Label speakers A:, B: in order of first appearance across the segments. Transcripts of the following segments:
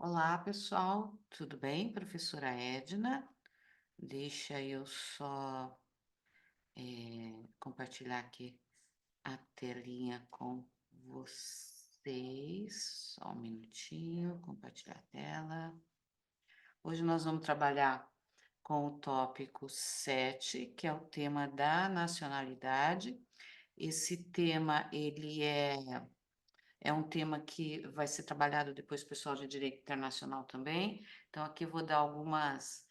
A: Olá, pessoal, tudo bem? Professora Edna, deixa eu só compartilhar aqui a telinha com vocês. Só um minutinho, compartilhar a tela. Hoje nós vamos trabalhar com o tópico 7, que é o tema da nacionalidade. Esse tema, ele é um tema que vai ser trabalhado depois com o pessoal de Direito Internacional também. Então, aqui eu vou dar algumas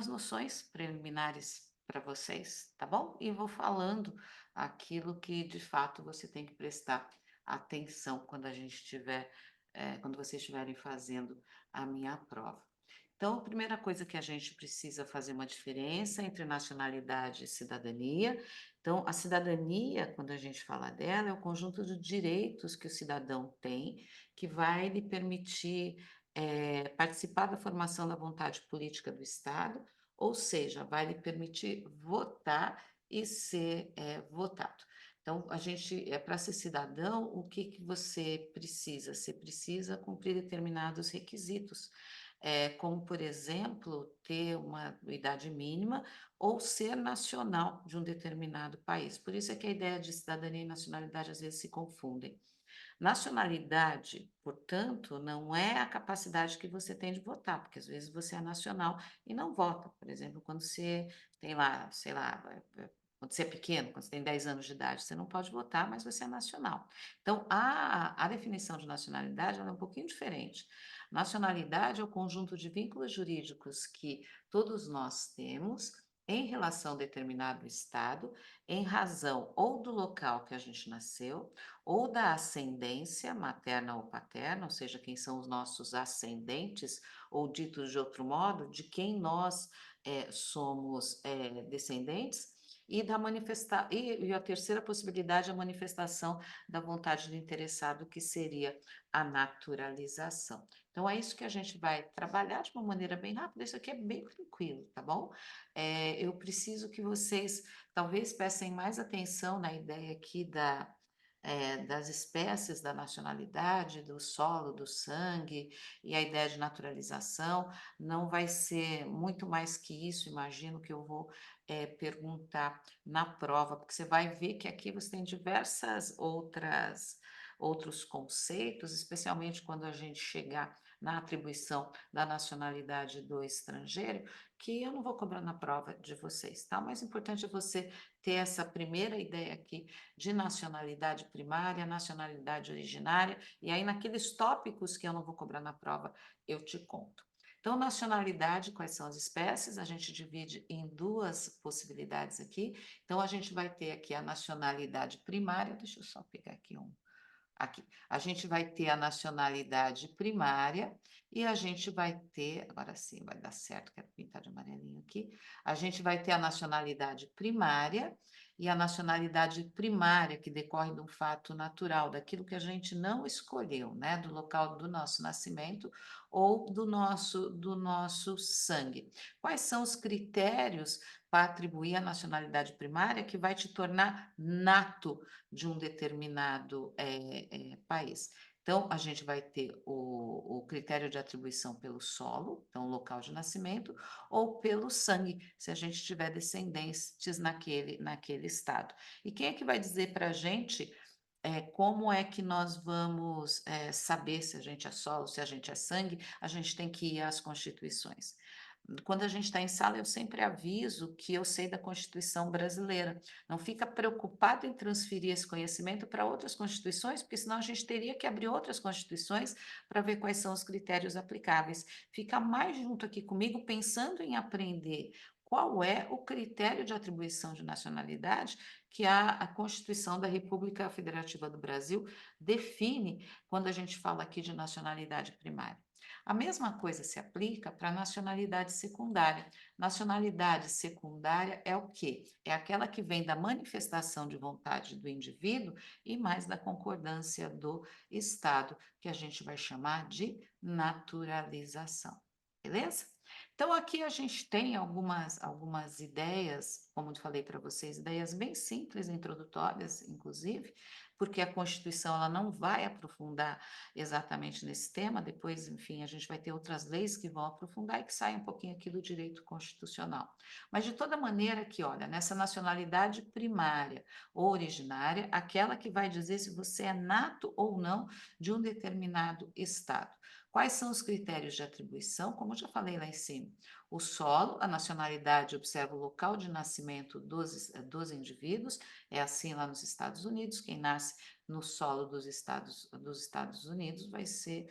A: noções preliminares para vocês, tá bom? E vou falando aquilo que de fato você tem que prestar atenção quando a gente estiver, quando vocês estiverem fazendo a minha prova. Então, a primeira coisa que a gente precisa fazer uma diferença entre nacionalidade e cidadania. Então, a cidadania, quando a gente fala dela, é o conjunto de direitos que o cidadão tem, que vai lhe permitir participar da formação da vontade política do Estado, ou seja, vai lhe permitir votar e ser votado. Então, a gente, para ser cidadão, o que que você precisa? Você precisa cumprir determinados requisitos, como, por exemplo, ter uma idade mínima ou ser nacional de um determinado país. Por isso é que a ideia de cidadania e nacionalidade às vezes se confundem. Nacionalidade, portanto, não é a capacidade que você tem de votar, porque às vezes você é nacional e não vota. Por exemplo, quando você tem lá, sei lá, quando você é pequeno, quando você tem 10 anos de idade, você não pode votar, mas você é nacional. Então, a definição de nacionalidade ela é um pouquinho diferente. Nacionalidade é o conjunto de vínculos jurídicos que todos nós temos em relação a determinado estado, em razão ou do local que a gente nasceu, ou da ascendência materna ou paterna, ou seja, quem são os nossos ascendentes, ou ditos de outro modo, de quem nós somos descendentes, e da e a terceira possibilidade é a manifestação da vontade do interessado, que seria a naturalização. Então, é isso que a gente vai trabalhar de uma maneira bem rápida. Isso aqui é bem tranquilo, tá bom? Eu preciso que vocês talvez prestem mais atenção na ideia aqui das espécies, da nacionalidade, do solo, do sangue e a ideia de naturalização. Não vai ser muito mais que isso, imagino que eu vou perguntar na prova, porque você vai ver que aqui você tem diversas outros conceitos, especialmente quando a gente chegar na atribuição da nacionalidade do estrangeiro, que eu não vou cobrar na prova de vocês, tá? O mais importante é você ter essa primeira ideia aqui de nacionalidade primária, nacionalidade originária, e aí naqueles tópicos que eu não vou cobrar na prova, eu te conto. Então, nacionalidade, quais são as espécies? A gente divide em duas possibilidades aqui. Então, a gente vai ter aqui a nacionalidade primária, deixa eu só pegar aqui um. Aqui, a gente vai ter a nacionalidade primária e a gente vai ter, agora sim vai dar certo, quero pintar de amarelinho aqui. A gente vai ter a nacionalidade primária e a nacionalidade primária, que decorre de um fato natural, daquilo que a gente não escolheu, né, do local do nosso nascimento ou do nosso sangue. Quais são os critérios para atribuir a nacionalidade primária que vai te tornar nato de um determinado país? Então, a gente vai ter o critério de atribuição pelo solo, então, local de nascimento, ou pelo sangue, se a gente tiver descendentes naquele estado. E quem é que vai dizer para a gente como é que nós vamos saber se a gente é solo, se a gente é sangue? A gente tem que ir às constituições. Quando a gente está em sala, eu sempre aviso que eu sei da Constituição brasileira. Não fica preocupado em transferir esse conhecimento para outras constituições, porque senão a gente teria que abrir outras constituições para ver quais são os critérios aplicáveis. Fica mais junto aqui comigo, pensando em aprender qual é o critério de atribuição de nacionalidade que a Constituição da República Federativa do Brasil define quando a gente fala aqui de nacionalidade primária. A mesma coisa se aplica para a nacionalidade secundária. Nacionalidade secundária é o quê? É aquela que vem da manifestação de vontade do indivíduo e mais da concordância do Estado, que a gente vai chamar de naturalização. Beleza? Então, aqui a gente tem algumas ideias, como eu falei para vocês, ideias bem simples, introdutórias, inclusive, porque a Constituição ela não vai aprofundar exatamente nesse tema, depois, enfim, a gente vai ter outras leis que vão aprofundar e que saem um pouquinho aqui do direito constitucional. Mas de toda maneira que, olha, nessa nacionalidade primária ou originária, aquela que vai dizer se você é nato ou não de um determinado estado. Quais são os critérios de atribuição? Como eu já falei lá em cima, o solo, a nacionalidade observa o local de nascimento dos indivíduos, é assim lá nos Estados Unidos, quem nasce no solo dos Estados Unidos vai ser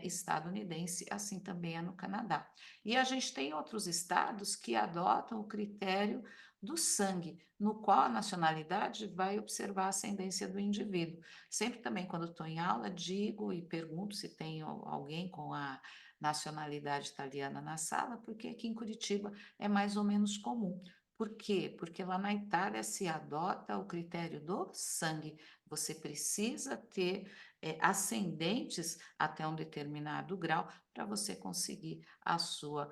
A: estadunidense, assim também é no Canadá. E a gente tem outros estados que adotam o critério do sangue, no qual a nacionalidade vai observar a ascendência do indivíduo. Sempre também, quando estou em aula, digo e pergunto se tem alguém com a nacionalidade italiana na sala, porque aqui em Curitiba é mais ou menos comum. Por quê? Porque lá na Itália se adota o critério do sangue. Você precisa ter ascendentes até um determinado grau para você conseguir a sua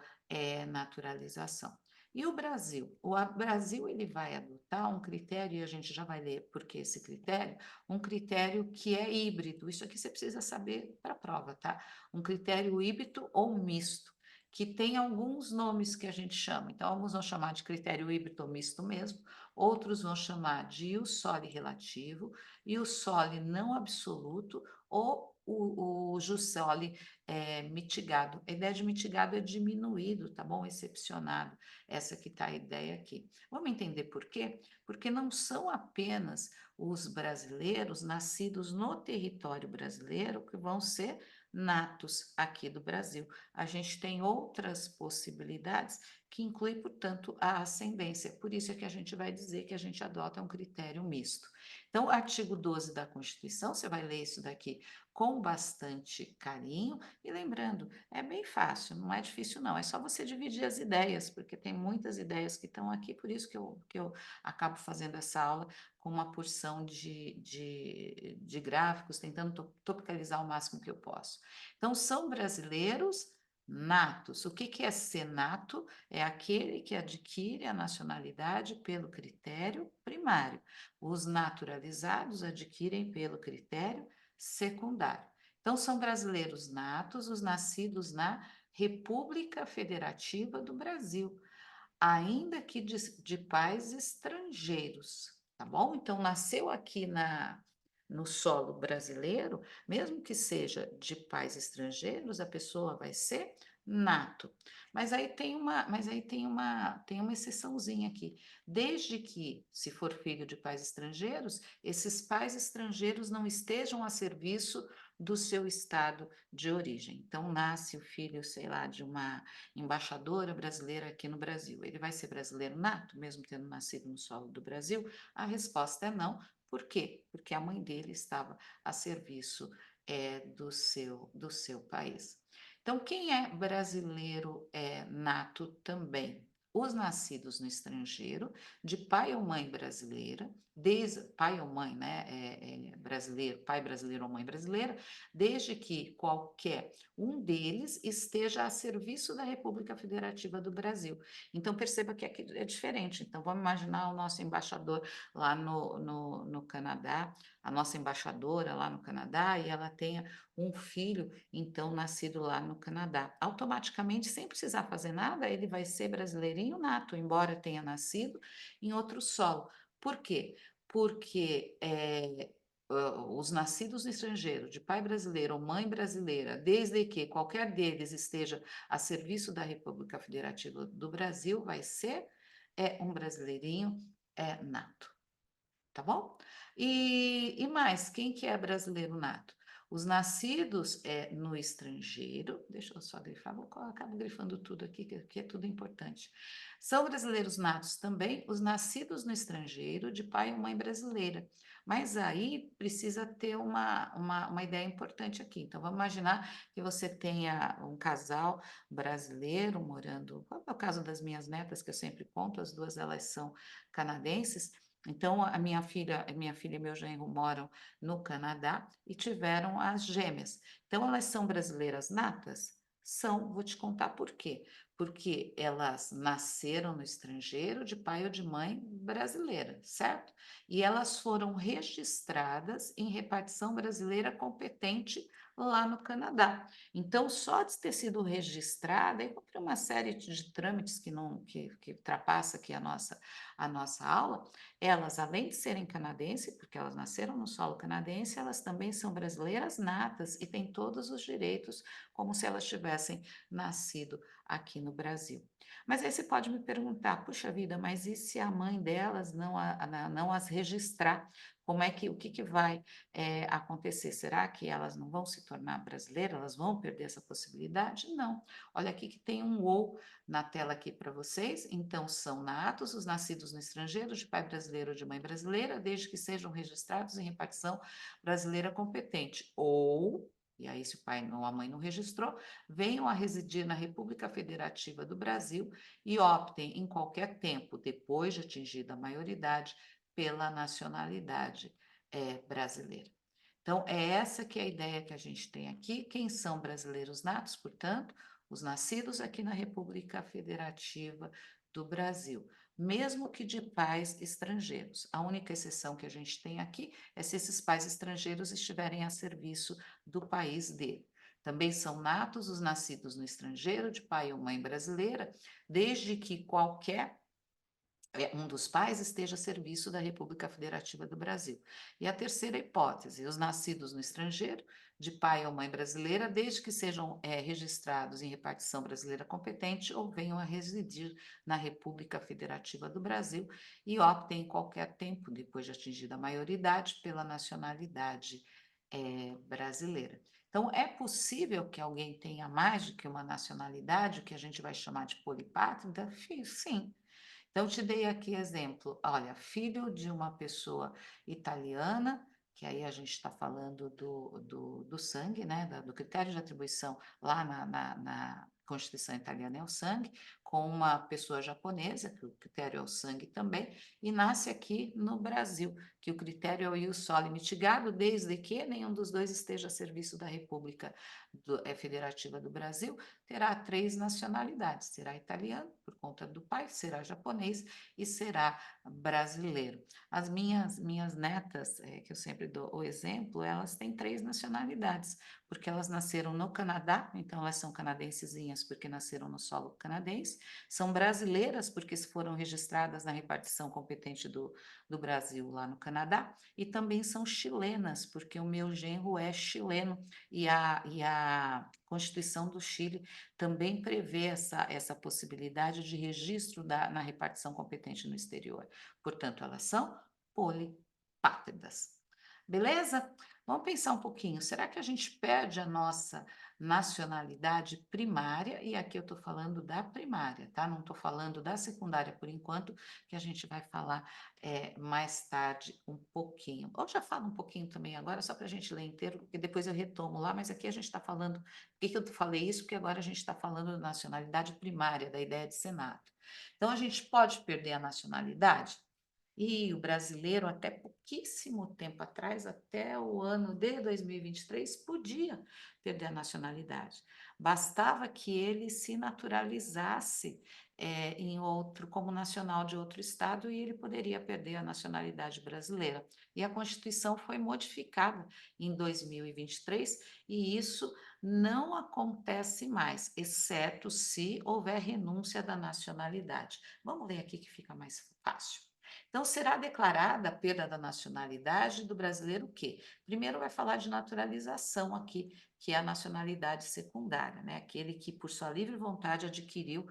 A: naturalização. E o Brasil? Brasil ele vai adotar um critério, e a gente já vai ler porque esse critério, um critério que é híbrido. Isso aqui você precisa saber para a prova, tá? Um critério híbrido ou misto, que tem alguns nomes que a gente chama. Então, alguns vão chamar de critério híbrido ou misto mesmo, outros vão chamar de ius soli relativo, ius soli não absoluto ou o jus soli mitigado. A ideia de mitigado é diminuído, tá bom? Excepcionado. Essa que está a ideia aqui. Vamos entender por quê? Porque não são apenas os brasileiros nascidos no território brasileiro que vão ser natos aqui do Brasil. A gente tem outras possibilidades que inclui, portanto, a ascendência. Por isso é que a gente vai dizer que a gente adota um critério misto. Então, artigo 12 da Constituição, você vai ler isso daqui com bastante carinho e lembrando, é bem fácil, não é difícil não, é só você dividir as ideias, porque tem muitas ideias que estão aqui, por isso que eu acabo fazendo essa aula com uma porção de gráficos, tentando topicalizar o máximo que eu posso. Então, são brasileiros natos. O que é ser nato? É aquele que adquire a nacionalidade pelo critério primário. Os naturalizados adquirem pelo critério secundário. Então, são brasileiros natos, os nascidos na República Federativa do Brasil, ainda que de pais estrangeiros, tá bom? Então, nasceu aqui no solo brasileiro, mesmo que seja de pais estrangeiros, a pessoa vai ser nato. Mas aí tem uma exceçãozinha aqui. Desde que, se for filho de pais estrangeiros, esses pais estrangeiros não estejam a serviço do seu estado de origem. Então, nasce o filho, sei lá, de uma embaixadora brasileira aqui no Brasil. Ele vai ser brasileiro nato, mesmo tendo nascido no solo do Brasil? A resposta é não. Por quê? Porque a mãe dele estava a serviço do seu país. Então, quem é brasileiro nato também? Os nascidos no estrangeiro, de pai ou mãe brasileira, pai ou mãe, né, brasileiro, pai brasileiro ou mãe brasileira, desde que qualquer um deles esteja a serviço da República Federativa do Brasil. Então, perceba que aqui é diferente. Então, vamos imaginar o nosso embaixador lá no Canadá, a nossa embaixadora lá no Canadá, e ela tenha um filho, então, nascido lá no Canadá. Automaticamente, sem precisar fazer nada, ele vai ser brasileirinho nato, embora tenha nascido em outro solo. Por quê? Porque os nascidos no estrangeiro, de pai brasileiro ou mãe brasileira, desde que qualquer deles esteja a serviço da República Federativa do Brasil, vai ser um brasileirinho nato, tá bom? E mais, quem que é brasileiro nato? Os nascidos no estrangeiro, deixa eu só grifar, acabo grifando tudo aqui, que é tudo importante. São brasileiros natos também os nascidos no estrangeiro, de pai ou mãe brasileira. Mas aí precisa ter uma ideia importante aqui. Então, vamos imaginar que você tenha um casal brasileiro morando, qual é o caso das minhas netas, que eu sempre conto, as duas elas são canadenses, então, a minha filha e meu genro moram no Canadá e tiveram as gêmeas. Então, elas são brasileiras natas? São, vou te contar por quê. porque elas nasceram no estrangeiro de pai ou de mãe brasileira, certo? E elas foram registradas em repartição brasileira competente lá no Canadá. Então, só de ter sido registrada, aí cumpre uma série de trâmites que não que ultrapassa aqui a nossa aula, elas, além de serem canadenses, porque elas nasceram no solo canadense, elas também são brasileiras natas e têm todos os direitos como se elas tivessem nascido aqui no Brasil. Mas aí você pode me perguntar, puxa vida, mas e se a mãe delas não as registrar? Como é que, o que, que vai acontecer? Será que elas não vão se tornar brasileiras? Elas vão perder essa possibilidade? Não. Olha aqui que tem um ou na tela aqui para vocês. Então, são natos os nascidos no estrangeiro, de pai brasileiro ou de mãe brasileira, desde que sejam registrados em repartição brasileira competente. Ou, e aí se o pai ou a mãe não registrou, venham a residir na República Federativa do Brasil e optem em qualquer tempo, depois de atingida a maioridade, pela nacionalidade brasileira. Então, é essa que é a ideia que a gente tem aqui. Quem são brasileiros natos, portanto, os nascidos aqui na República Federativa do Brasil, mesmo que de pais estrangeiros. A única exceção que a gente tem aqui é se esses pais estrangeiros estiverem a serviço do país dele. Também são natos os nascidos no estrangeiro, de pai ou mãe brasileira, desde que qualquer um dos pais esteja a serviço da República Federativa do Brasil. E a terceira hipótese, os nascidos no estrangeiro, de pai ou mãe brasileira, desde que sejam registrados em repartição brasileira competente ou venham a residir na República Federativa do Brasil e optem em qualquer tempo, depois de atingida a maioridade, pela nacionalidade brasileira. Então, é possível que alguém tenha mais do que uma nacionalidade, o que a gente vai chamar de polipátrida? Sim. Então, te dei aqui exemplo. Olha, filho de uma pessoa italiana, que aí a gente está falando do sangue, né? Do critério de atribuição lá na Constituição italiana é o sangue, com uma pessoa japonesa, que o critério é o sangue também, e nasce aqui no Brasil, que o critério é o ius soli mitigado, desde que nenhum dos dois esteja a serviço da República Federativa do Brasil, terá três nacionalidades: será italiano, por conta do pai, será japonês e será brasileiro. As minhas netas, que eu sempre dou o exemplo, elas têm três nacionalidades, porque elas nasceram no Canadá, então elas são canadensezinhas porque nasceram no solo canadense, são brasileiras porque foram registradas na repartição competente do Brasil lá no Canadá, e também são chilenas, porque o meu genro é chileno, e a Constituição do Chile também prevê essa possibilidade de registro na repartição competente no exterior. Portanto, elas são polipátridas. Beleza? Vamos pensar um pouquinho. Será que a gente perde a nossa nacionalidade primária? E aqui eu estou falando da primária, tá? Não estou falando da secundária por enquanto, que a gente vai falar mais tarde um pouquinho. Ou já falo um pouquinho também agora, só para a gente ler inteiro, porque depois eu retomo lá, mas aqui a gente está falando. Por que eu falei isso? Porque agora a gente está falando da nacionalidade primária, da ideia de Senato. Então, a gente pode perder a nacionalidade? E o brasileiro, até pouquíssimo tempo atrás, até o ano de 2023, podia perder a nacionalidade. Bastava que ele se naturalizasse em outro, como nacional de outro estado, e ele poderia perder a nacionalidade brasileira. E a Constituição foi modificada em 2023, e isso não acontece mais, exceto se houver renúncia da nacionalidade. Vamos ler aqui que fica mais fácil. Então, será declarada a perda da nacionalidade do brasileiro o quê? Primeiro vai falar de naturalização aqui, que é a nacionalidade secundária, né? Aquele que, por sua livre vontade, adquiriu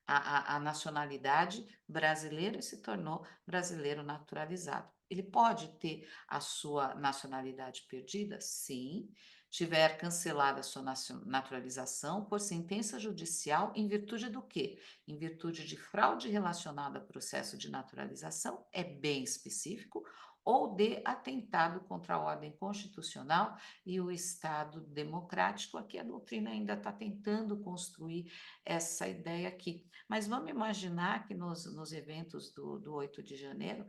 A: a nacionalidade brasileira e se tornou brasileiro naturalizado. Ele pode ter a sua nacionalidade perdida? Sim. Tiver cancelada a sua naturalização por sentença judicial em virtude do quê? Em virtude de fraude relacionada ao processo de naturalização, é bem específico, ou de atentado contra a ordem constitucional e o Estado democrático. Aqui a doutrina ainda está tentando construir essa ideia aqui. Mas vamos imaginar que nos eventos do 8 de janeiro,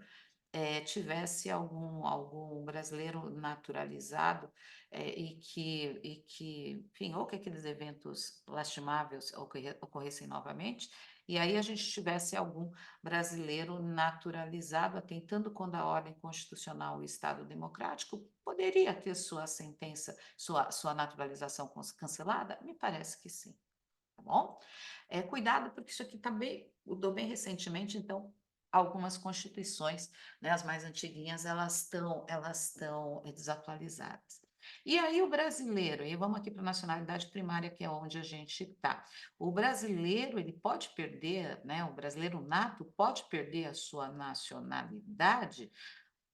A: tivesse algum brasileiro naturalizado, enfim, ou que aqueles eventos lastimáveis ocorressem novamente, e aí a gente tivesse algum brasileiro naturalizado, atentando contra a ordem constitucional e Estado democrático, poderia ter sua sentença, sua naturalização cancelada? Me parece que sim, tá bom? Cuidado, porque isso aqui também mudou bem recentemente, então algumas constituições, né, as mais antiguinhas, elas estão desatualizadas. E aí o brasileiro, e vamos aqui para a nacionalidade primária, que é onde a gente está. O brasileiro, ele pode perder, né, o brasileiro nato pode perder a sua nacionalidade.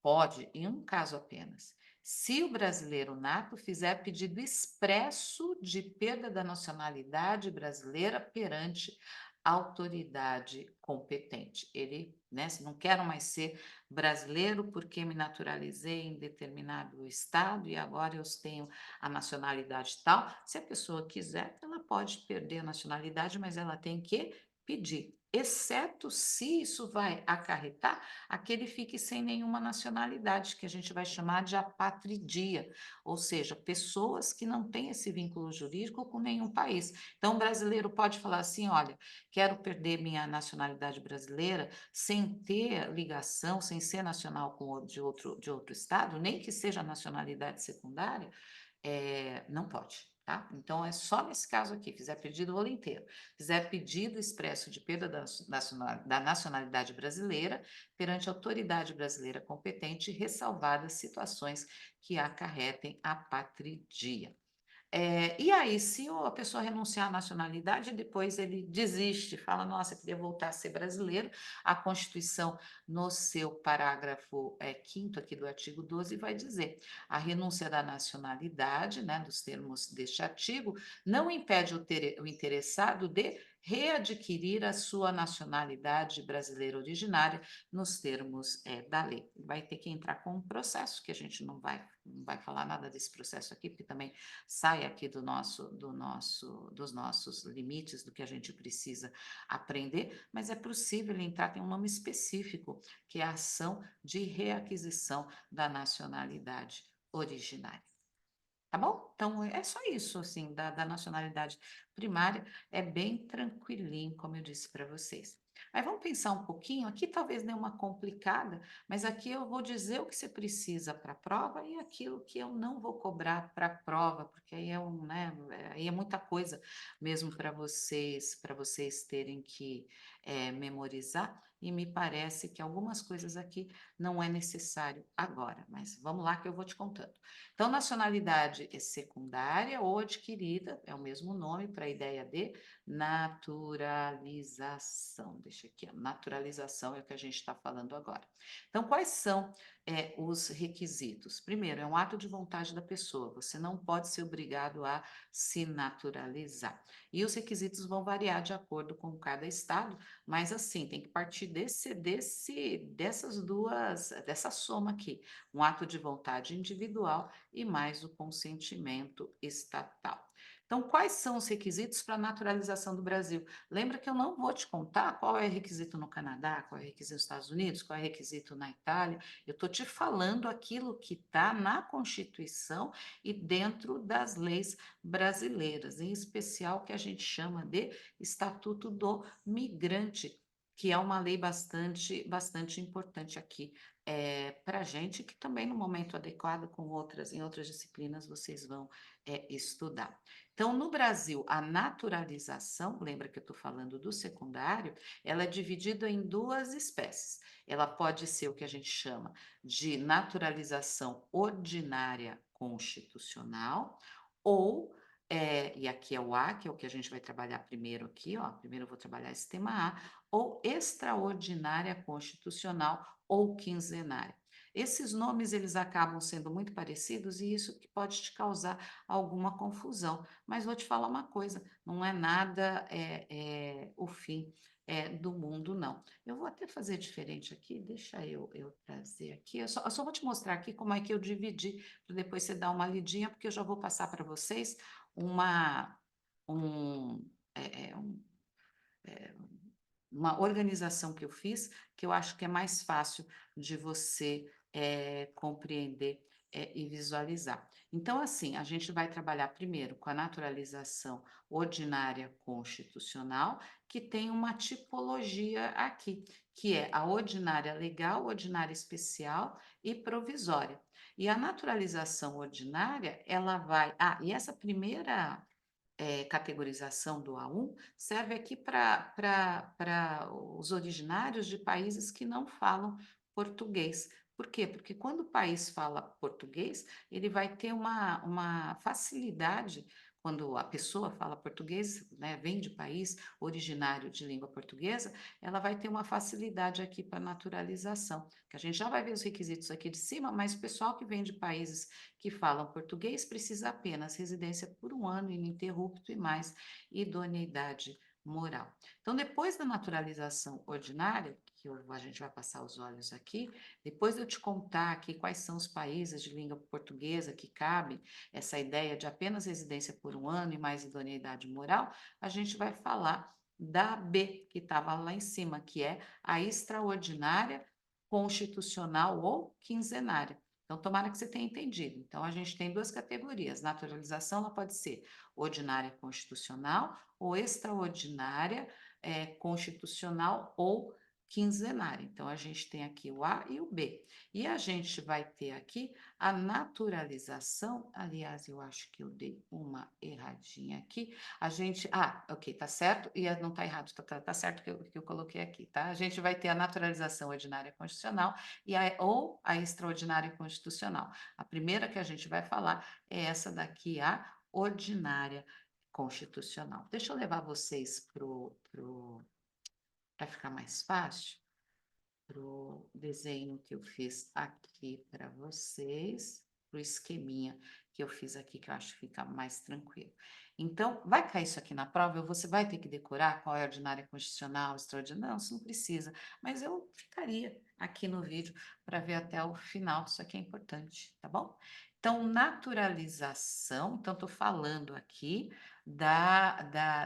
A: Pode, em um caso apenas. Se o brasileiro nato fizer pedido expresso de perda da nacionalidade brasileira perante a autoridade competente. Ele, né, se não quero mais ser brasileiro porque me naturalizei em determinado estado e agora eu tenho a nacionalidade tal. Se a pessoa quiser, ela pode perder a nacionalidade, mas ela tem que pedir, exceto se isso vai acarretar a que ele fique sem nenhuma nacionalidade, que a gente vai chamar de apatridia, ou seja, pessoas que não têm esse vínculo jurídico com nenhum país. Então, o brasileiro pode falar assim: olha, quero perder minha nacionalidade brasileira sem ter ligação, sem ser nacional de outro estado, nem que seja nacionalidade secundária, não pode. Tá? Então, é só nesse caso aqui, fizer pedido o rolo inteiro, fizer pedido expresso de perda da nacionalidade brasileira perante a autoridade brasileira competente, ressalvadas situações que acarretem a patridia. E aí, se a pessoa renunciar à nacionalidade, depois ele desiste, fala, nossa, eu queria voltar a ser brasileiro, a Constituição, no seu parágrafo 5º aqui do artigo 12, vai dizer, a renúncia da nacionalidade, né, dos termos deste artigo, não impede o interessado de readquirir a sua nacionalidade brasileira originária nos termos da lei. Vai ter que entrar com um processo, que a gente não vai falar nada desse processo aqui, porque também sai aqui dos nossos limites, do que a gente precisa aprender, mas é possível entrar, tem um nome específico, que é a ação de reaquisição da nacionalidade originária. Tá bom? Então, é só isso, assim, da nacionalidade primária, é bem tranquilinho, como eu disse para vocês. Aí vamos pensar um pouquinho, aqui talvez dê uma complicada, mas aqui eu vou dizer o que você precisa para a prova e aquilo que eu não vou cobrar para a prova, porque aí né, aí é muita coisa mesmo para vocês terem que memorizar, e me parece que algumas coisas aqui não é necessário agora, mas vamos lá que eu vou te contando. Então, nacionalidade é secundária ou adquirida, é o mesmo nome para a ideia de naturalização. Deixa aqui, ó, naturalização é o que a gente está falando agora. Então, quais são os requisitos? Primeiro, é um ato de vontade da pessoa, você não pode ser obrigado a se naturalizar. E os requisitos vão variar de acordo com cada estado, mas assim, tem que partir dessa soma aqui, um ato de vontade individual e mais o consentimento estatal. Então, quais são os requisitos para a naturalização do Brasil? Lembra que eu não vou te contar qual é o requisito no Canadá, qual é o requisito nos Estados Unidos, qual é o requisito na Itália. Eu estou te falando aquilo que está na Constituição e dentro das leis brasileiras, em especial o que a gente chama de Estatuto do Migrante, que é uma lei bastante, bastante importante aqui para a gente, que também no momento adequado em outras disciplinas vocês vão estudar. Então, no Brasil, a naturalização, lembra que eu estou falando do secundário, ela é dividida em duas espécies. Ela pode ser o que a gente chama de naturalização ordinária constitucional, ou, e aqui é o A, que é o que a gente vai trabalhar primeiro aqui, ó, primeiro eu vou trabalhar esse tema A, ou extraordinária constitucional ou quinzenária. Esses nomes eles acabam sendo muito parecidos e isso que pode te causar alguma confusão. Mas vou te falar uma coisa, não é nada o fim do mundo, não. Eu vou até fazer diferente aqui, deixa eu trazer aqui. Eu só vou te mostrar aqui como é que eu dividi, para depois você dar uma lidinha, porque eu já vou passar para vocês uma, um, é, é, um, uma organização que eu fiz, que eu acho que é mais fácil de você compreender e visualizar. Então, assim, a gente vai trabalhar primeiro com a naturalização ordinária constitucional, que tem uma tipologia aqui, que é a ordinária legal, ordinária especial e provisória. E a naturalização ordinária, ela vai. Ah, e essa primeira categorização do A1 serve aqui para os originários de países que não falam português. Por quê? Porque quando o país fala português, ele vai ter uma facilidade. Quando a pessoa fala português, né, vem de país originário de língua portuguesa, ela vai ter uma facilidade aqui para naturalização, que a gente já vai ver os requisitos aqui de cima, mas o pessoal que vem de países que falam português precisa apenas residência por 1 ano ininterrupto e mais idoneidade moral. Então, depois da naturalização ordinária, a gente vai passar os olhos aqui, depois de eu te contar aqui quais são os países de língua portuguesa que cabem essa ideia de apenas residência por 1 ano e mais idoneidade moral, a gente vai falar da B, que estava lá em cima, que é a extraordinária, constitucional ou quinzenária. Então, tomara que você tenha entendido. Então, a gente tem duas categorias. Naturalização, ela pode ser ordinária constitucional ou extraordinária constitucional ou quinzenária. Então, a gente tem aqui o A e o B. E a gente vai ter aqui a naturalização. Aliás, eu acho que eu dei uma erradinha aqui. A gente. Ah, ok, tá certo. E não tá errado, tá certo que eu coloquei aqui, tá? A gente vai ter a naturalização ordinária constitucional ou a extraordinária constitucional. A primeira que a gente vai falar é essa daqui, a ordinária constitucional. Deixa eu levar vocês para ficar mais fácil, para o desenho que eu fiz aqui para vocês, para o esqueminha que eu fiz aqui, que eu acho que fica mais tranquilo. Então, vai cair isso aqui na prova, você vai ter que decorar qual é a ordinária constitucional, extraordinária? Não, você não precisa, mas eu ficaria aqui no vídeo para ver até o final, isso aqui é importante, tá bom? Então, naturalização, então estou falando aqui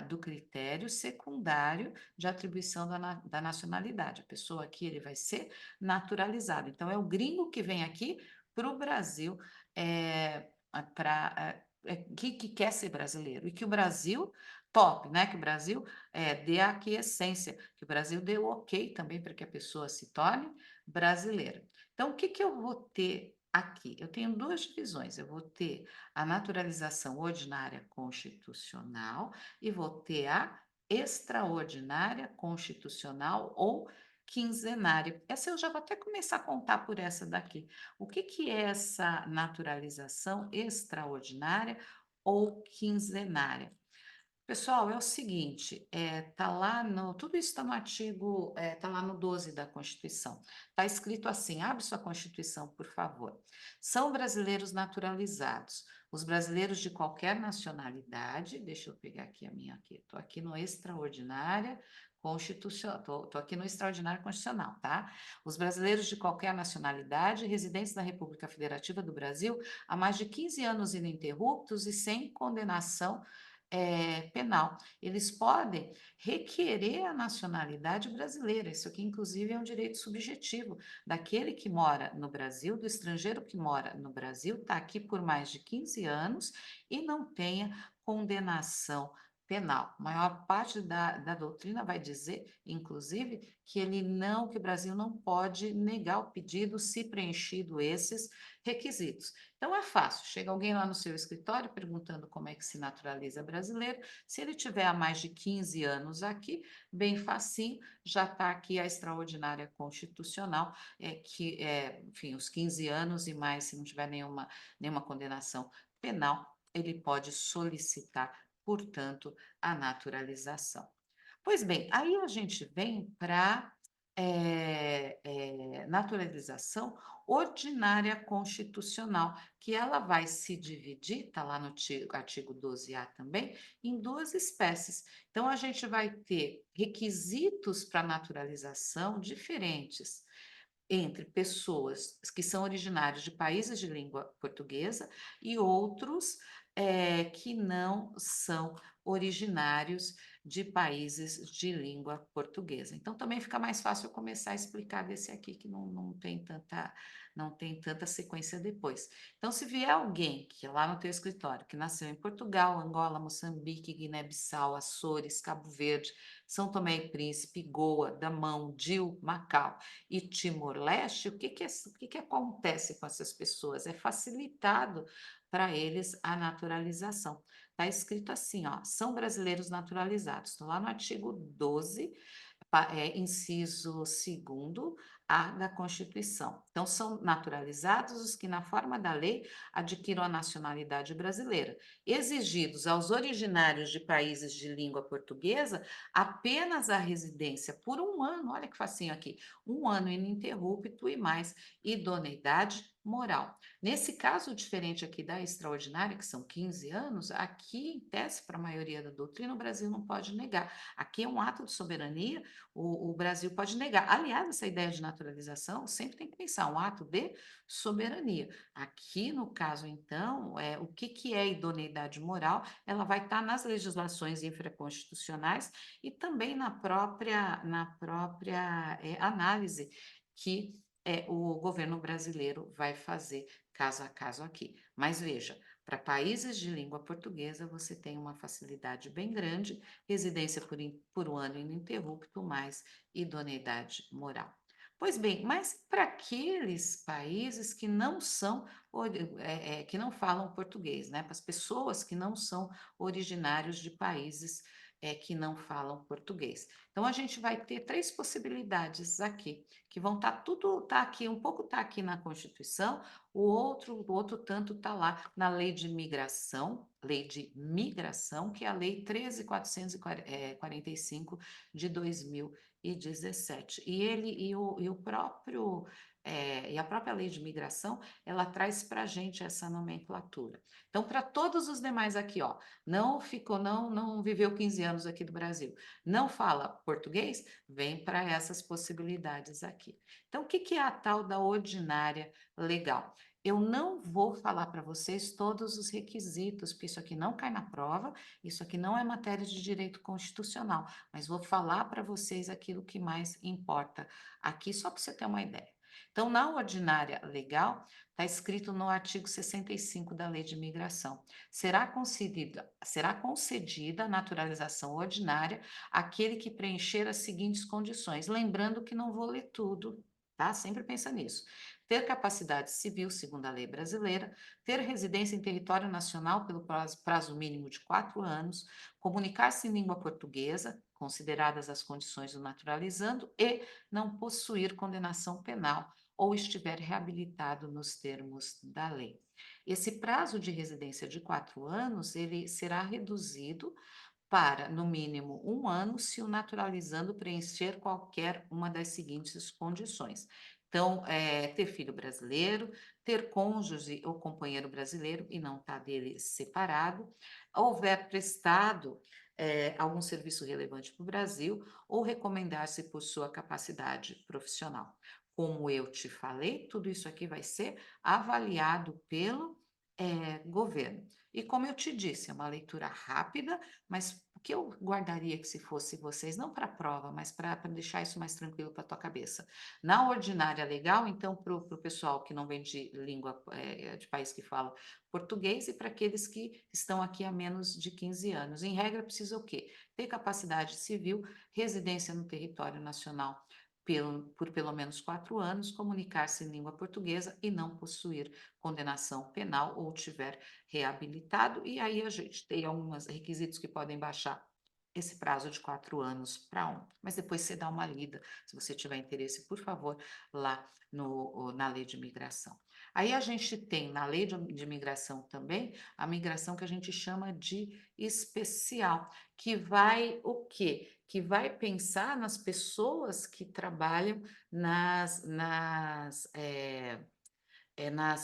A: do critério secundário de atribuição da nacionalidade. A pessoa aqui ele vai ser naturalizado. Então, é o gringo que vem aqui para o Brasil que quer ser brasileiro. E que o Brasil, top, né? Que o Brasil dê a aquiescência, que o Brasil dê o ok também para que a pessoa se torne brasileira. Então, o que eu vou ter aqui? Eu tenho duas divisões. Eu vou ter a naturalização ordinária constitucional e vou ter a extraordinária constitucional ou quinzenária. Essa eu já vou até começar a contar por essa daqui. O que é essa naturalização extraordinária ou quinzenária? Pessoal, é o seguinte, tá lá tudo isso está no artigo, tá lá no 12 da Constituição. Está escrito assim, abre sua Constituição, por favor. São brasileiros naturalizados, os brasileiros de qualquer nacionalidade, deixa eu pegar aqui a minha aqui, estou aqui no extraordinária constitucional, tô aqui no extraordinário constitucional, tá? Os brasileiros de qualquer nacionalidade, residentes na República Federativa do Brasil há mais de 15 anos ininterruptos e sem condenação penal. Eles podem requerer a nacionalidade brasileira. Isso aqui, inclusive, é um direito subjetivo daquele que mora no Brasil, do estrangeiro que mora no Brasil, está aqui por mais de 15 anos e não tenha condenação penal. A maior parte da doutrina vai dizer, inclusive, que o Brasil não pode negar o pedido se preenchido esses requisitos. Então é fácil, chega alguém lá no seu escritório perguntando como é que se naturaliza brasileiro. Se ele tiver há mais de 15 anos aqui, bem facinho, já está aqui a extraordinária constitucional, enfim, os 15 anos e mais, se não tiver nenhuma condenação penal, ele pode solicitar, portanto, a naturalização. Pois bem, aí a gente vem para naturalização ordinária constitucional, que ela vai se dividir, está lá no artigo 12A também, em duas espécies. Então, a gente vai ter requisitos para naturalização diferentes entre pessoas que são originárias de países de língua portuguesa e outros que não são originários de países de língua portuguesa. Então, também fica mais fácil eu começar a explicar desse aqui, que não tem tanta sequência depois. Então, se vier alguém que é lá no teu escritório, que nasceu em Portugal, Angola, Moçambique, Guiné-Bissau, Açores, Cabo Verde, São Tomé e Príncipe, Goa, Damão, Dil, Macau e Timor-Leste, o que que acontece com essas pessoas? É facilitado para eles a naturalização. Está escrito assim, ó, são brasileiros naturalizados. Então, lá no artigo 12, inciso 2º A da Constituição. Então, são naturalizados os que, na forma da lei, adquiram a nacionalidade brasileira. Exigidos aos originários de países de língua portuguesa apenas a residência por um ano, olha que facinho aqui, um ano ininterrupto e mais idoneidade moral. Nesse caso diferente aqui da extraordinária, que são 15 anos, aqui, em tese, para a maioria da doutrina, o Brasil não pode negar. Aqui é um ato de soberania, o Brasil pode negar. Aliás, essa ideia de naturalização sempre tem que pensar, um ato de soberania. Aqui, no caso, então, o que, que é idoneidade moral? Ela vai estar nas legislações infraconstitucionais e também na própria análise que o governo brasileiro vai fazer caso a caso aqui. Mas veja, para países de língua portuguesa, você tem uma facilidade bem grande, residência por um ano ininterrupto, mais idoneidade moral. Pois bem, mas para aqueles países que não são, que não falam português, né? Para as pessoas que não são originários de países que não falam português. Então, a gente vai ter três possibilidades aqui, que vão estar tudo, tá aqui, um pouco está aqui na Constituição, o outro tanto está lá na lei de migração, que é a Lei 13.445 de 2017. E a própria lei de migração, ela traz para a gente essa nomenclatura. Então, para todos os demais aqui, ó, não viveu 15 anos aqui do Brasil, não fala português, vem para essas possibilidades aqui. Então, o que que é a tal da ordinária legal? Eu não vou falar para vocês todos os requisitos, porque isso aqui não cai na prova, isso aqui não é matéria de direito constitucional, mas vou falar para vocês aquilo que mais importa aqui, só para você ter uma ideia. Então, na ordinária legal, está escrito no artigo 65 da Lei de Imigração: será concedida a naturalização ordinária àquele que preencher as seguintes condições. Lembrando que não vou ler tudo, tá? Sempre pensa nisso. Ter capacidade civil, segundo a lei brasileira, ter residência em território nacional pelo prazo mínimo de 4 anos, comunicar-se em língua portuguesa, consideradas as condições do naturalizando, e não possuir condenação penal ou estiver reabilitado nos termos da lei. Esse prazo de residência de 4 anos, ele será reduzido para, no mínimo, um ano, se o naturalizando preencher qualquer uma das seguintes condições. Então, ter filho brasileiro, ter cônjuge ou companheiro brasileiro e não estar dele separado, houver prestado algum serviço relevante para o Brasil ou recomendar-se por sua capacidade profissional. Como eu te falei, tudo isso aqui vai ser avaliado pelo governo. E como eu te disse, é uma leitura rápida, mas o que eu guardaria que se fosse vocês, não para a prova, mas para deixar isso mais tranquilo para a tua cabeça. Na ordinária legal, então, para o pessoal que não vem de língua, de país que fala português, e para aqueles que estão aqui há menos de 15 anos. Em regra, precisa o quê? Ter capacidade civil, residência no território nacional por pelo menos 4 anos, comunicar-se em língua portuguesa e não possuir condenação penal ou tiver reabilitado, e aí a gente tem alguns requisitos que podem baixar esse prazo de 4 anos para um. Mas depois você dá uma lida, se você tiver interesse, por favor, lá na lei de migração. Aí a gente tem na lei de migração também a migração que a gente chama de especial, que vai o quê? Que vai pensar nas pessoas que trabalham nas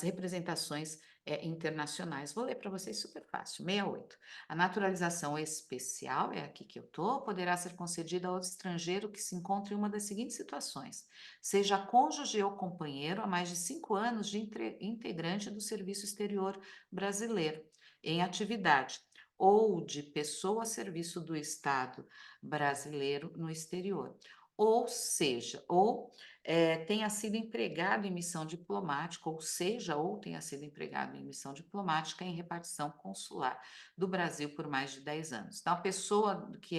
A: representações internacionais. Vou ler para vocês super fácil. 68. A naturalização especial, é aqui que eu estou, poderá ser concedida ao estrangeiro que se encontre em uma das seguintes situações: seja cônjuge ou companheiro há mais de 5 anos de integrante do Serviço Exterior Brasileiro, em atividade, ou de pessoa a serviço do Estado brasileiro no exterior. Ou seja, tenha sido empregado em missão diplomática, ou seja, ou tenha sido empregado em missão diplomática em repartição consular do Brasil por mais de 10 anos. Então, a pessoa que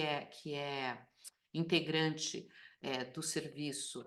A: é integrante, do serviço,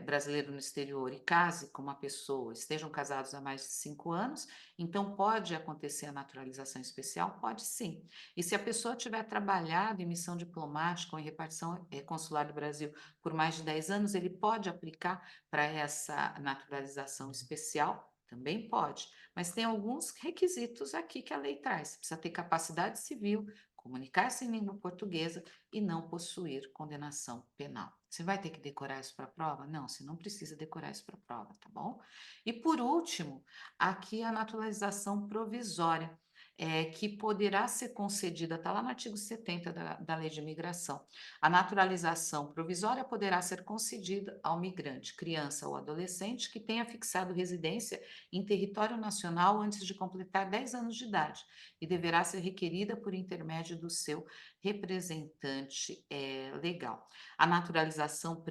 A: brasileiro no exterior e case com uma pessoa, estejam casados há mais de 5 anos, então pode acontecer a naturalização especial? Pode sim. E se a pessoa tiver trabalhado em missão diplomática ou em repartição, consular do Brasil por mais de 10 anos, ele pode aplicar para essa naturalização especial? Também pode, mas tem alguns requisitos aqui que a lei traz. Precisa ter capacidade civil, comunicar-se em língua portuguesa e não possuir condenação penal. Você vai ter que decorar isso para a prova? Não, você não precisa decorar isso para a prova, tá bom? E por último, aqui a naturalização provisória, que poderá ser concedida, está lá no artigo 70 da Lei de Imigração. A naturalização provisória poderá ser concedida ao migrante, criança ou adolescente que tenha fixado residência em território nacional antes de completar 10 anos de idade e deverá ser requerida por intermédio do seu representante legal. A naturalização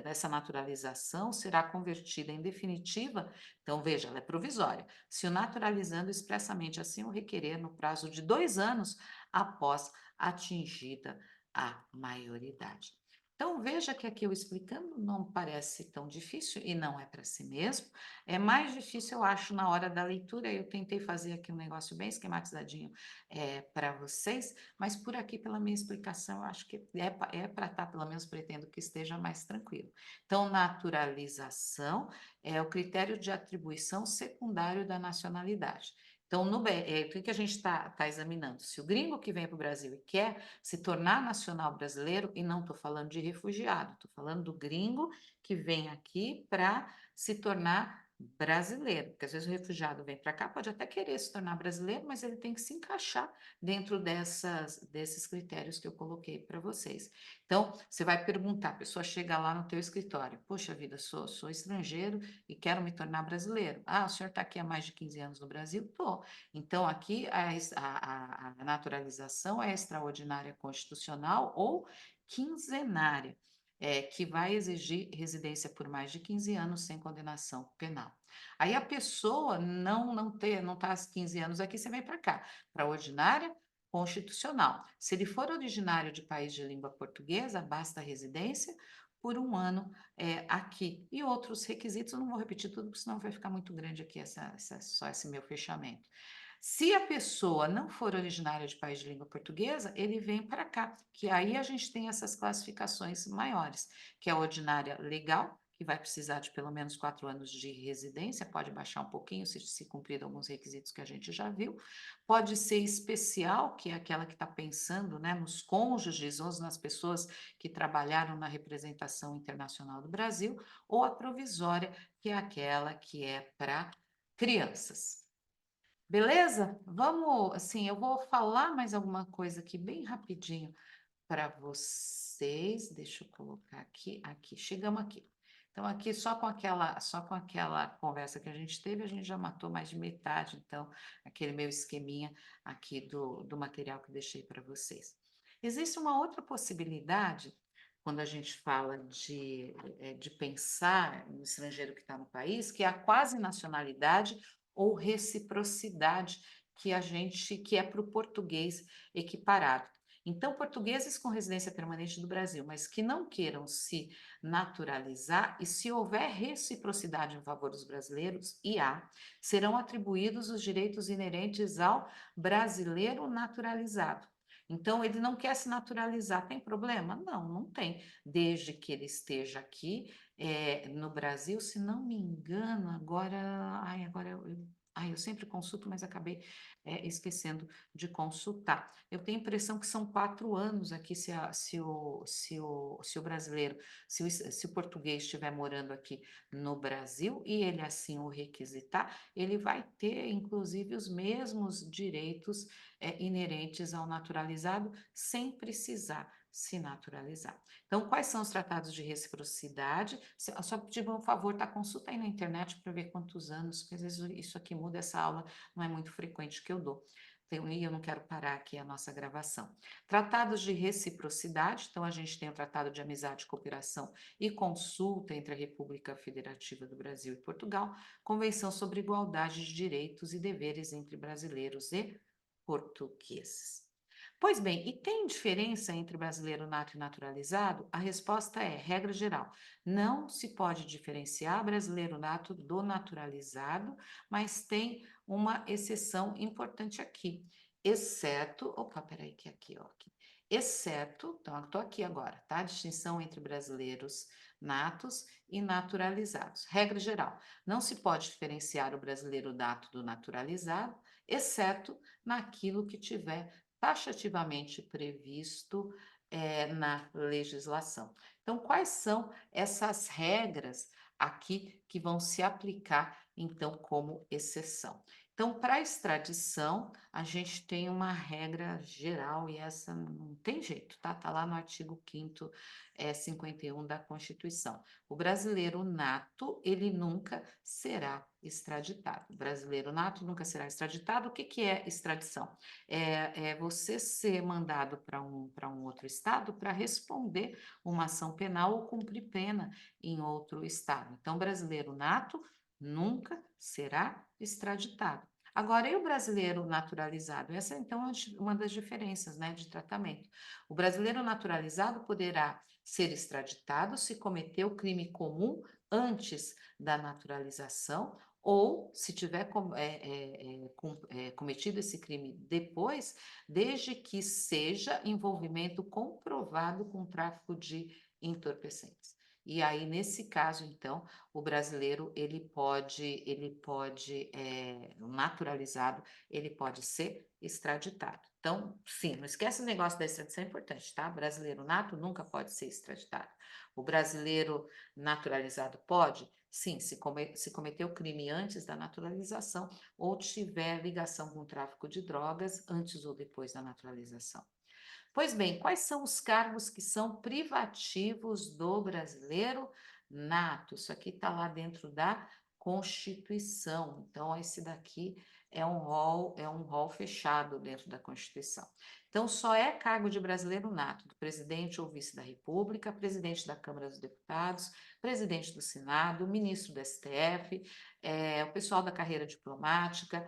A: essa naturalização será convertida em definitiva, então veja, ela é provisória, se o naturalizando expressamente assim o requerer no prazo de 2 anos após atingida a maioridade. Então veja que aqui eu explicando não parece tão difícil e não é para si mesmo. É mais difícil, eu acho, na hora da leitura. Eu tentei fazer aqui um negócio bem esquematizadinho para vocês, mas por aqui, pela minha explicação, eu acho que é para estar, pelo menos pretendo que esteja mais tranquilo. Então, naturalização é o critério de atribuição secundário da nacionalidade. Então, o que a gente está examinando? Se o gringo que vem para o Brasil e quer se tornar nacional brasileiro, e não estou falando de refugiado, estou falando do gringo que vem aqui para se tornar brasileiro, porque às vezes o refugiado vem para cá, pode até querer se tornar brasileiro, mas ele tem que se encaixar dentro desses critérios que eu coloquei para vocês. Então, você vai perguntar, a pessoa chega lá no teu escritório, poxa vida, sou estrangeiro e quero me tornar brasileiro. Ah, o senhor está aqui há mais de 15 anos no Brasil? Estou. Então, aqui a naturalização é extraordinária constitucional ou quinzenária, que vai exigir residência por mais de 15 anos sem condenação penal. Aí a pessoa não está há 15 anos aqui, você vem para cá, para a ordinária constitucional. Se ele for originário de país de língua portuguesa, basta a residência por 1 ano aqui. E outros requisitos, eu não vou repetir tudo, porque senão vai ficar muito grande aqui só esse meu fechamento. Se a pessoa não for originária de país de língua portuguesa, ele vem para cá, que aí a gente tem essas classificações maiores, que é a ordinária legal, que vai precisar de pelo menos 4 anos de residência, pode baixar um pouquinho se cumprir alguns requisitos que a gente já viu. Pode ser especial, que é aquela que está pensando, né, nos cônjuges ou nas pessoas que trabalharam na representação internacional do Brasil, ou a provisória, que é aquela que é para crianças. Beleza? Vamos, assim, eu vou falar mais alguma coisa aqui bem rapidinho para vocês. Deixa eu colocar aqui, chegamos aqui. Então, aqui só com aquela conversa que a gente teve, a gente já matou mais de metade, então, aquele meu esqueminha aqui do material que eu deixei para vocês. Existe uma outra possibilidade, quando a gente fala de pensar no estrangeiro que está no país, que é a quase nacionalidade ou reciprocidade que é para o português equiparado. Então, portugueses com residência permanente do Brasil, mas que não queiram se naturalizar, e se houver reciprocidade em favor dos brasileiros, e há, serão atribuídos os direitos inerentes ao brasileiro naturalizado. Então, ele não quer se naturalizar, tem problema? Não, não tem, desde que ele esteja aqui no Brasil, se não me engano, eu sempre consulto, mas acabei esquecendo de consultar. Eu tenho a impressão que são 4 anos aqui, se o brasileiro, se o português estiver morando aqui no Brasil e ele assim o requisitar, ele vai ter, inclusive, os mesmos direitos inerentes ao naturalizado, sem precisar se naturalizar. Então, quais são os tratados de reciprocidade? Só pedir um favor, tá? Consulta aí na internet para ver quantos anos, porque às vezes isso aqui muda, essa aula não é muito frequente que eu dou. e eu não quero parar aqui a nossa gravação. Tratados de reciprocidade, então a gente tem o Tratado de Amizade, Cooperação e Consulta entre a República Federativa do Brasil e Portugal, Convenção sobre Igualdade de Direitos e Deveres entre Brasileiros e Portugueses. Pois bem, e tem diferença entre brasileiro nato e naturalizado? A resposta é, regra geral, não se pode diferenciar brasileiro nato do naturalizado, mas tem uma exceção importante aqui, exceto, opa, peraí, que aqui, ó, aqui. Exceto, então, eu estou aqui agora, tá? Distinção entre brasileiros natos e naturalizados. Regra geral, não se pode diferenciar o brasileiro nato do naturalizado, exceto naquilo que tiver taxativamente previsto na legislação. Então, quais são essas regras aqui que vão se aplicar, então, como exceção? Então, para a extradição, a gente tem uma regra geral e essa não tem jeito, tá? Está lá no artigo 5º, 51 da Constituição. O brasileiro nato, ele nunca será extraditado. O brasileiro nato nunca será extraditado. O que que é extradição? É você ser mandado para um outro estado para responder uma ação penal ou cumprir pena em outro estado. Então, brasileiro nato nunca será extraditado. Agora, e o brasileiro naturalizado? Essa, então, é uma das diferenças, né, de tratamento. O brasileiro naturalizado poderá ser extraditado se cometeu crime comum antes da naturalização ou se tiver cometido esse crime depois, desde que seja envolvimento comprovado com tráfico de entorpecentes. E aí, nesse caso, então, o brasileiro, o naturalizado, ele pode ser extraditado. Então, sim, não esquece o negócio da extradição, é importante, tá? Brasileiro nato nunca pode ser extraditado. O brasileiro naturalizado pode? Sim, se cometeu crime antes da naturalização ou tiver ligação com o tráfico de drogas antes ou depois da naturalização. Pois bem, quais são os cargos que são privativos do brasileiro nato? Isso aqui está lá dentro da Constituição. Então, esse daqui é um rol fechado dentro da Constituição. Então, só é cargo de brasileiro nato do presidente ou vice da República, presidente da Câmara dos Deputados, presidente do Senado, ministro do STF, o pessoal da carreira diplomática,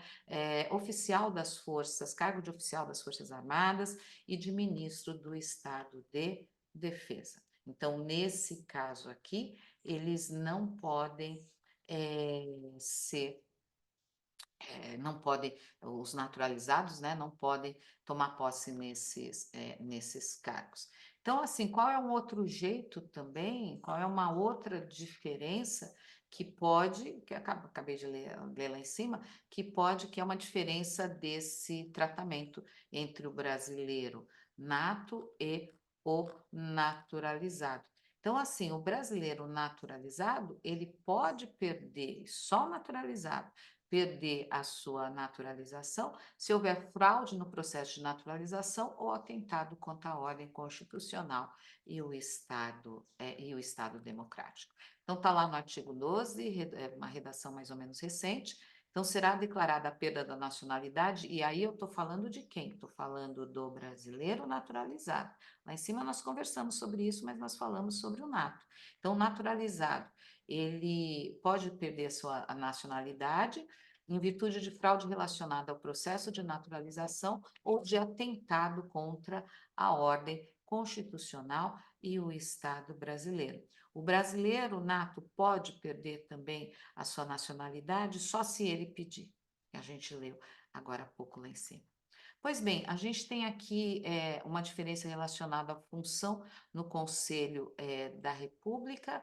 A: oficial das forças, cargo de oficial das Forças Armadas e de ministro do Estado de Defesa. Então, nesse caso aqui, eles não podem ser não podem, os naturalizados, né, não podem tomar posse nesses cargos. Então, assim, qual é um outro jeito também, qual é uma outra diferença que pode, que eu acabei de ler lá em cima, que é uma diferença desse tratamento entre o brasileiro nato e o naturalizado. Então, assim, o brasileiro naturalizado, ele pode perder, só naturalizado, perder a sua naturalização se houver fraude no processo de naturalização ou atentado contra a ordem constitucional e o Estado democrático. Então, está lá no artigo 12, uma redação mais ou menos recente. Então, será declarada a perda da nacionalidade, e aí eu estou falando de quem? Estou falando do brasileiro naturalizado. Lá em cima nós conversamos sobre isso, mas nós falamos sobre o nato. Então, naturalizado, ele pode perder a sua nacionalidade em virtude de fraude relacionada ao processo de naturalização ou de atentado contra a ordem constitucional e o Estado brasileiro. O brasileiro nato pode perder também a sua nacionalidade só se ele pedir, que a gente leu agora há pouco lá em cima. Pois bem, a gente tem aqui uma diferença relacionada à função no Conselho da República.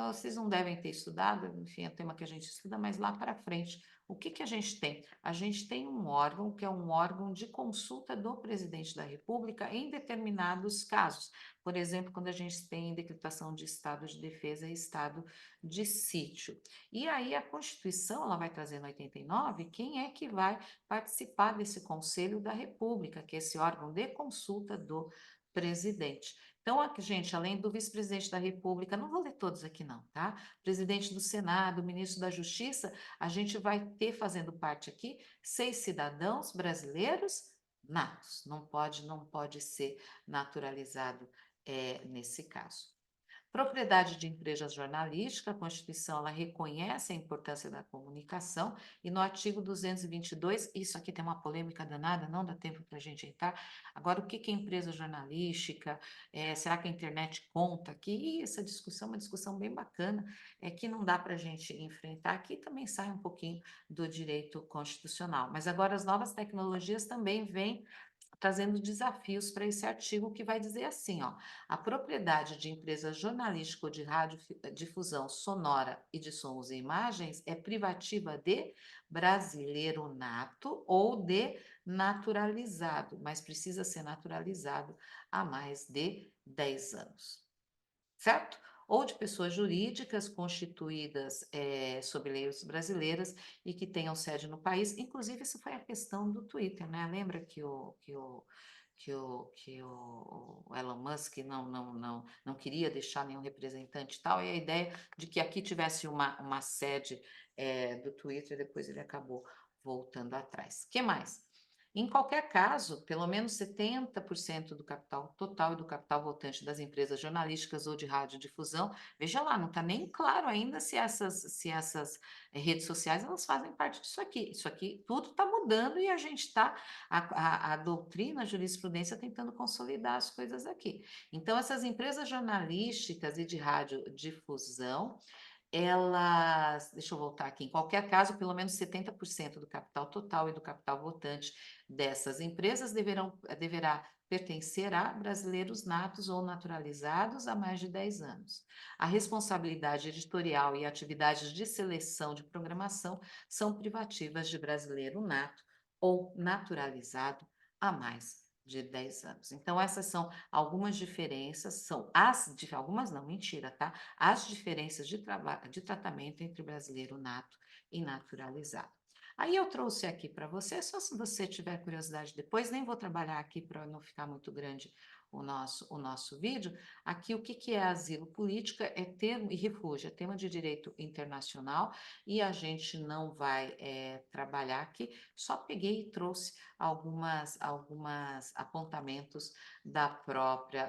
A: Vocês não devem ter estudado, enfim, é um tema que a gente estuda, mas lá para frente, o que que a gente tem? A gente tem um órgão que é um órgão de consulta do presidente da República em determinados casos. Por exemplo, quando a gente tem decretação de estado de defesa e estado de sítio. E aí a Constituição, ela vai trazer no 89 quem é que vai participar desse Conselho da República, que é esse órgão de consulta do presidente. Então, aqui, gente, além do vice-presidente da República, não vou ler todos aqui não, tá? Presidente do Senado, ministro da Justiça, a gente vai ter fazendo parte aqui 6 cidadãos brasileiros natos. Não pode ser naturalizado nesse caso. Propriedade de empresa jornalística, a Constituição ela reconhece a importância da comunicação e no artigo 222, isso aqui tem uma polêmica danada, não dá tempo para a gente entrar. Agora, o que é empresa jornalística? Será que a internet conta aqui? Essa discussão é uma discussão bem bacana, que não dá para a gente enfrentar. Aqui também sai um pouquinho do direito constitucional, mas agora as novas tecnologias também vêm trazendo desafios para esse artigo que vai dizer assim, ó, a propriedade de empresa jornalística ou de radiodifusão sonora e de sons e imagens é privativa de brasileiro nato ou de naturalizado, mas precisa ser naturalizado há mais de 10 anos, certo? Ou de pessoas jurídicas constituídas sob leis brasileiras e que tenham sede no país. Inclusive, isso foi a questão do Twitter, né? Lembra que o Elon Musk não queria deixar nenhum representante e tal, e a ideia de que aqui tivesse uma sede do Twitter, depois ele acabou voltando atrás. O que mais? Em qualquer caso, pelo menos 70% do capital total e do capital voltante das empresas jornalísticas ou de radiodifusão, veja lá, não está nem claro ainda se essas redes sociais elas fazem parte disso aqui. Isso aqui tudo está mudando e a gente está, a doutrina, a jurisprudência tentando consolidar as coisas aqui. Então, essas empresas jornalísticas e de radiodifusão, elas, deixa eu voltar aqui, em qualquer caso, pelo menos 70% do capital total e do capital votante dessas empresas deverá pertencer a brasileiros natos ou naturalizados há mais de 10 anos. A responsabilidade editorial e atividades de seleção de programação são privativas de brasileiro nato ou naturalizado há mais de 10 anos. Então, essas são algumas diferenças, algumas não, mentira, tá? As diferenças de tratamento entre brasileiro nato e naturalizado. Aí eu trouxe aqui para você, só se você tiver curiosidade depois, nem vou trabalhar aqui para não ficar muito grande o nosso vídeo. Aqui o que é asilo político é termo e refúgio, é tema de direito internacional e a gente não vai trabalhar aqui, só peguei e trouxe algumas apontamentos da própria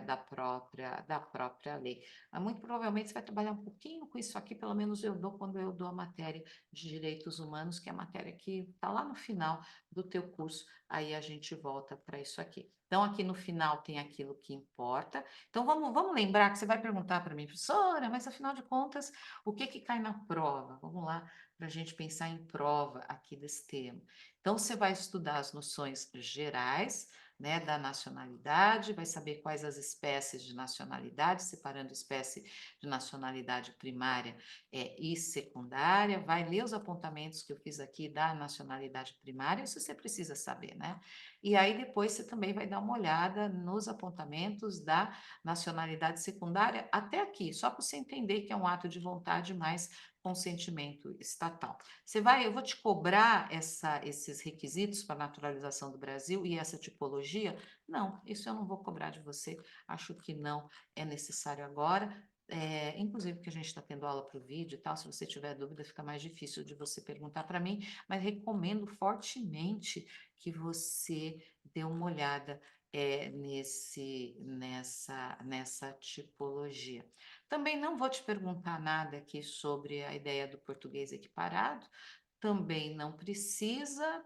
A: lei. Mas muito provavelmente você vai trabalhar um pouquinho com isso aqui, pelo menos eu dou quando eu dou a matéria de direitos humanos, que é a matéria que está lá no final do teu curso, aí a gente volta para isso aqui. Então, aqui no final tem aquilo que importa. Então, vamos lembrar que você vai perguntar para mim, professora, mas afinal de contas, o que cai na prova? Vamos lá, para a gente pensar em prova aqui desse tema. Então, você vai estudar as noções gerais, né, da nacionalidade, vai saber quais as espécies de nacionalidade, separando espécie de nacionalidade primária e secundária, vai ler os apontamentos que eu fiz aqui da nacionalidade primária, isso você precisa saber, né? E aí depois você também vai dar uma olhada nos apontamentos da nacionalidade secundária, até aqui, só para você entender que é um ato de vontade mais consentimento estatal. Eu vou te cobrar esses requisitos para a naturalização do Brasil e essa tipologia? Não, isso eu não vou cobrar de você, acho que não é necessário agora. Inclusive porque a gente está tendo aula para o vídeo e tal, se você tiver dúvida fica mais difícil de você perguntar para mim, mas recomendo fortemente que você dê uma olhada nessa tipologia. Também não vou te perguntar nada aqui sobre a ideia do português equiparado, também não precisa.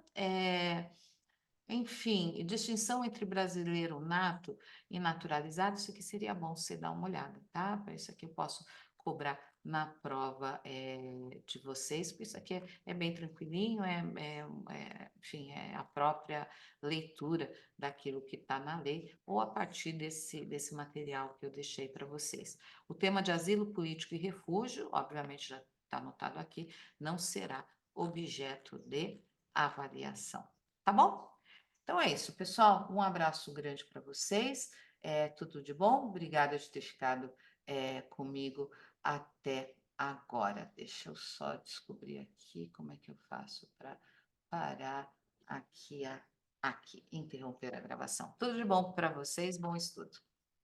A: Enfim, distinção entre brasileiro nato e naturalizado, isso aqui seria bom você dar uma olhada, tá? Para isso aqui eu posso cobrar na prova de vocês, porque isso aqui é bem tranquilinho, enfim, é a própria leitura daquilo que está na lei, ou a partir desse material que eu deixei para vocês. O tema de asilo político e refúgio, obviamente já está anotado aqui, não será objeto de avaliação, tá bom? Então é isso, pessoal. Um abraço grande para vocês. Tudo de bom. Obrigada de ter ficado comigo até agora. Deixa eu só descobrir aqui como é que eu faço para parar aqui, interromper a gravação. Tudo de bom para vocês. Bom estudo.